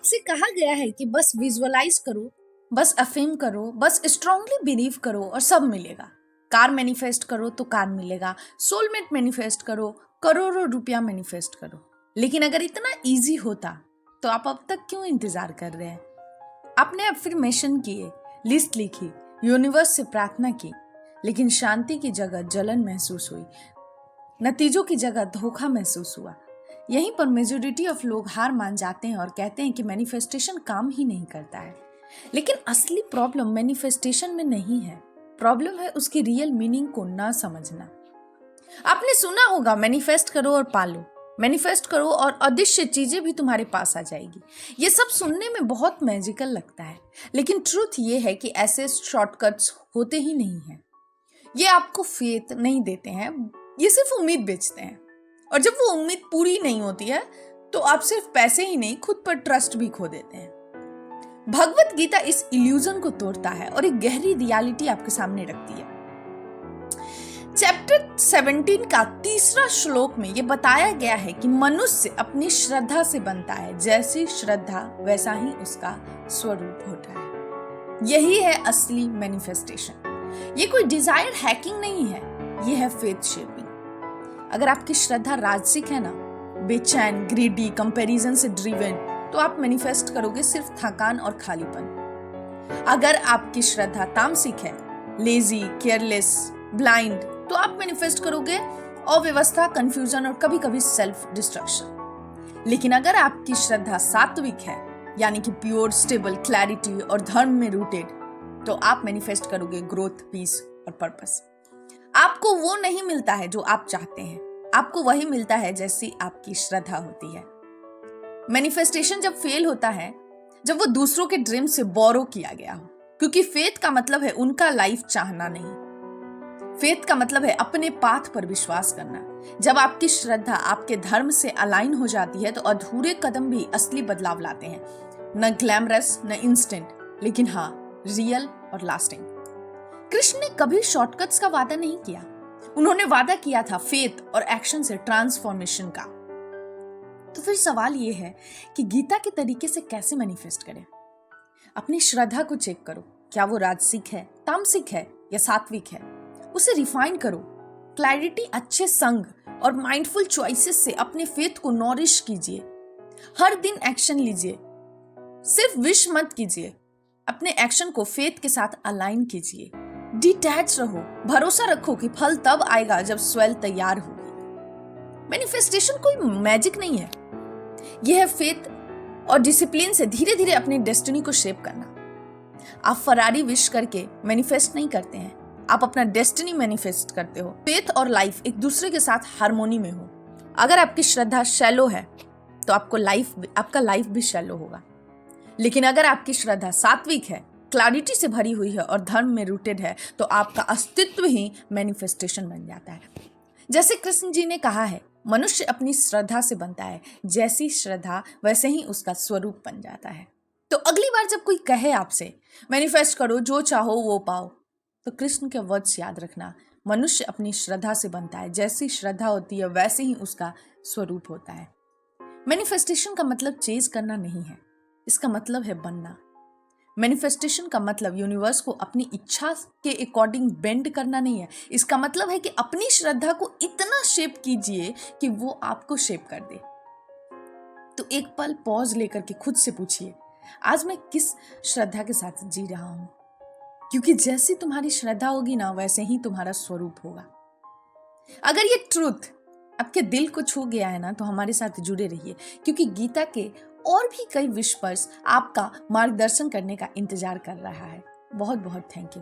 आपसे कहा गया है कि बस विजुअलाइज करो, बस अफर्म करो, बस स्ट्रांगली बिलीव करो और सब मिलेगा। कार मैनिफेस्ट करो तो कार मिलेगा, सोलमेट मैनिफेस्ट करो, करोड़ों रुपया मैनिफेस्ट करो। लेकिन अगर इतना इजी होता तो आप अब तक क्यों इंतजार कर रहे हैं? आपने अफर्मेशन किए, लिस्ट लिखी, यूनिवर्स से प्रार्थना की, लेकिन शांति की जगह जलन महसूस हुई, नतीजों की जगह धोखा महसूस हुआ। यहीं पर मेजॉरिटी ऑफ लोग हार मान जाते हैं और कहते हैं कि मैनिफेस्टेशन काम ही नहीं करता है। लेकिन असली प्रॉब्लम मैनिफेस्टेशन में नहीं है, प्रॉब्लम है उसकी रियल मीनिंग को ना समझना। आपने सुना होगा मैनिफेस्ट करो और पालो, मैनिफेस्ट करो और अदृश्य चीजें भी तुम्हारे पास आ जाएगी। ये सब सुनने में बहुत मैजिकल लगता है, लेकिन ट्रूथ ये है कि ऐसे शॉर्टकट्स होते ही नहीं हैं। ये आपको फेथ नहीं देते हैं, ये सिर्फ उम्मीद बेचते हैं। और जब वो उम्मीद पूरी नहीं होती है तो आप सिर्फ पैसे ही नहीं, खुद पर ट्रस्ट भी खो देते हैं। भगवत गीता इस इल्यूजन को तोड़ता है और एक गहरी रियलिटी आपके सामने रखती है। चैप्टर 17 का 3रा श्लोक में यह बताया गया है कि मनुष्य अपनी श्रद्धा से बनता है, जैसी श्रद्धा वैसा ही उसका स्वरूप होता है। यही है असली मैनिफेस्टेशन। ये कोई डिजायर हैकिंग नहीं है, ये है फेथ शेपिंग। अगर आपकी श्रद्धा राजसिक है ना, बेचैन, ग्रीडी, कंपैरिजन से ड्रिवन, तो आप मैनिफेस्ट करोगे सिर्फ थकान और खालीपन। अगर आपकी श्रद्धा तामसिक है, लेजी, केयरलेस, ब्लाइंड, तो आप मैनिफेस्ट करोगे अव्यवस्था, कंफ्यूजन और कभी कभी सेल्फ डिस्ट्रक्शन। लेकिन अगर आपकी श्रद्धा सात्विक है, यानी कि प्योर, स्टेबल, क्लैरिटी और धर्म में रूटेड, तो आप मैनिफेस्ट करोगे ग्रोथ, पीस और पर्पस। आपको वो नहीं मिलता है जो आप चाहते हैं, आपको वही मिलता है जैसी आपकी श्रद्धा होती है। मैनिफेस्टेशन जब फेल होता है, जब वो दूसरों के ड्रीम से बोरो किया गया हो, क्योंकि फेथ का मतलब है उनका लाइफ चाहना नहीं। फेथ का मतलब है अपने पाथ पर विश्वास करना। जब आपकी श्रद्धा आपके धर्म से अलाइन हो जाती है तो अधूरे कदम भी असली बदलाव लाते हैं। न ग्लैमरस, न इंस्टेंट, लेकिन हाँ, रियल और लास्टिंग। कृष्ण ने कभी शॉर्टकट्स का वादा नहीं किया, उन्होंने वादा किया था फेथ और एक्शन से ट्रांसफॉर्मेशन का। तो फिर सवाल यह है कि गीता के तरीके से कैसे मैनिफेस्ट करें? अपनी श्रद्धा को चेक करो, क्या वो राजसिक है, तामसिक है या सात्विक है। उसे रिफाइन करो। क्लैरिटी, अच्छे संग और माइंडफुल चॉइसेस से अपने फेथ को नॉरिश कीजिए। हर दिन एक्शन लीजिए, सिर्फ विश मत कीजिए। अपने एक्शन को फेथ के साथ अलाइन कीजिए। डिटैच रहो, भरोसा रखो कि फल तब आएगा जब स्वैल तैयार होगी। मैनिफेस्टेशन कोई मैजिक नहीं है, यह है फेथ और डिसिप्लिन से धीरे धीरे अपनी डेस्टिनी को शेप करना। आप फरारी विश करके मैनिफेस्ट नहीं करते हैं, आप अपना डेस्टिनी मैनिफेस्ट करते हो। फेथ और लाइफ एक दूसरे के साथ हार्मोनी में हो। अगर आपकी श्रद्धा शैलो है तो आपका लाइफ भी शैलो होगा। लेकिन अगर आपकी श्रद्धा सात्विक है, क्लैरिटी से भरी हुई है और धर्म में रूटेड है, तो आपका अस्तित्व ही मैनिफेस्टेशन बन जाता है। जैसे कृष्ण जी ने कहा है, मनुष्य अपनी श्रद्धा से बनता है, जैसी श्रद्धा वैसे ही उसका स्वरूप बन जाता है। तो अगली बार जब कोई कहे आपसे मैनिफेस्ट करो, जो चाहो वो पाओ, तो कृष्ण के वर्ड्स याद रखना। मनुष्य अपनी श्रद्धा से बनता है, जैसी श्रद्धा होती है वैसे ही उसका स्वरूप होता है। मैनिफेस्टेशन का मतलब चेज करना नहीं है, इसका मतलब है बनना। मैनिफेस्टेशन का मतलब यूनिवर्स को अपनी इच्छा के अकॉर्डिंग बेंड करना नहीं है, इसका मतलब है कि अपनी श्रद्धा को इतना शेप कीजिए कि वो आपको शेप कर दे। तो एक पल पॉज लेकर के खुद से पूछिए, आज मैं किस श्रद्धा के साथ जी रहा हूं? क्योंकि जैसी तुम्हारी श्रद्धा होगी ना, वैसे ही तुम्हारा स्वरूप होगा। अगर ये ट्रूथ आपके दिल को छू गया है ना, तो हमारे साथ जुड़े रहिए, क्योंकि गीता के और भी कई विस्पर्स आपका मार्गदर्शन करने का इंतजार कर रहा है। बहुत बहुत थैंक यू।